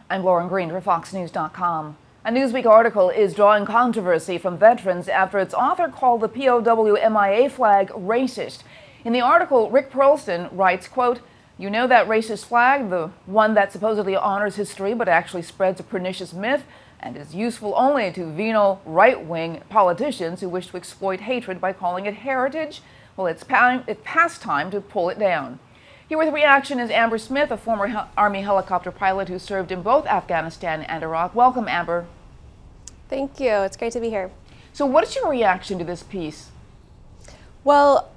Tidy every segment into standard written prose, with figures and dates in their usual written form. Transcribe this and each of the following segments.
I'm Lauren Green for FoxNews.com. A Newsweek article is drawing controversy from veterans after its author called the POW MIA flag racist. In the article, Rick Perlston writes, quote, "You know that racist flag, the one that supposedly honors history but actually spreads a pernicious myth and is useful only to venal right-wing politicians who wish to exploit hatred by calling it heritage? Well, it's past time to pull it down." Here with reaction is Amber Smith, a former Army helicopter pilot who served in both Afghanistan and Iraq. Welcome, Amber. Thank you. It's great to be here. So what is your reaction to this piece? Well,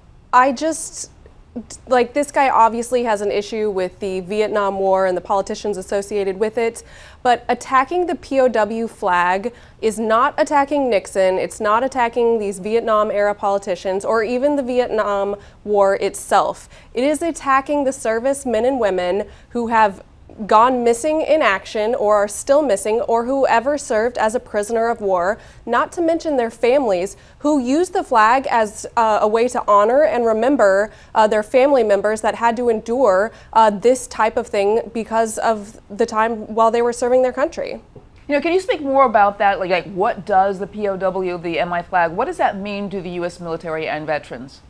this guy obviously has an issue with the Vietnam War and the politicians associated with it, but attacking the POW flag is not attacking Nixon, it's not attacking these Vietnam era politicians or even the Vietnam War itself. It is attacking the servicemen and women who have gone missing in action or are still missing, or whoever served as a prisoner of war, not to mention their families who used the flag as a way to honor and remember their family members that had to endure this type of thing because of the time while they were serving their country. You know, can you speak more about that? Like what does the POW, the MI flag, what does that mean to the U.S. military and veterans?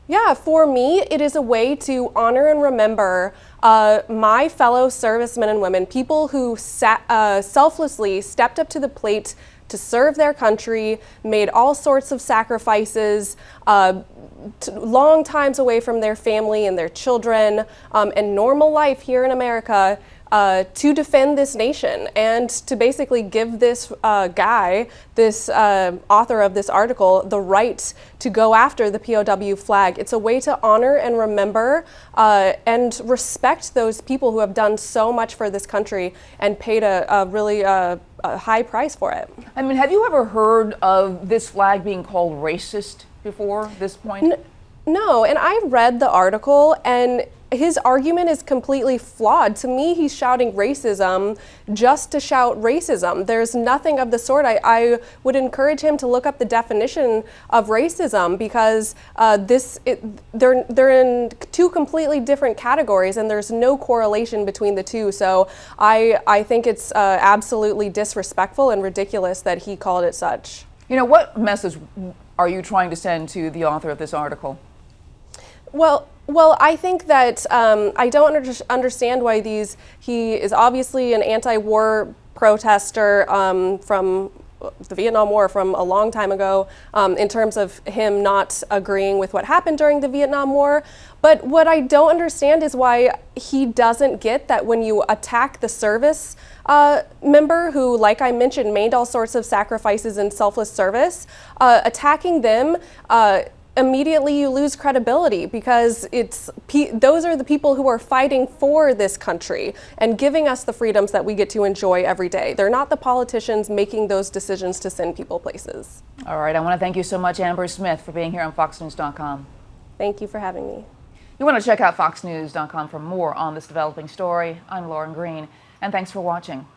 Yeah, for me, it is a way to honor and remember my fellow servicemen and women, people who selflessly stepped up to the plate to serve their country, made all sorts of sacrifices, long times away from their family and their children, and normal life here in America, to defend this nation and to basically give this guy, this author of this article, the right to go after the POW flag. It's a way to honor and remember and respect those people who have done so much for this country and paid a really high price for it. I mean, have you ever heard of this flag being called racist before this point? No, and I read the article and his argument is completely flawed. To me, he's shouting racism just to shout racism. There's nothing of the sort. I would encourage him to look up the definition of racism because they're in two completely different categories and there's no correlation between the two. So I think it's absolutely disrespectful and ridiculous that he called it such. You know, what message are you trying to send to the author of this article? Well, I think that I don't understand why he is obviously an anti-war protester from the Vietnam War from a long time ago in terms of him not agreeing with what happened during the Vietnam War. But what I don't understand is why he doesn't get that when you attack the service member who, like I mentioned, made all sorts of sacrifices in selfless service, attacking them, immediately you lose credibility because those are the people who are fighting for this country and giving us the freedoms that we get to enjoy every day. They're not the politicians making those decisions to send people places. All right, I want to thank you so much, Amber Smith, for being here on FoxNews.com. Thank you for having me. You want to check out FoxNews.com for more on this developing story. I'm Lauren Green, and thanks for watching.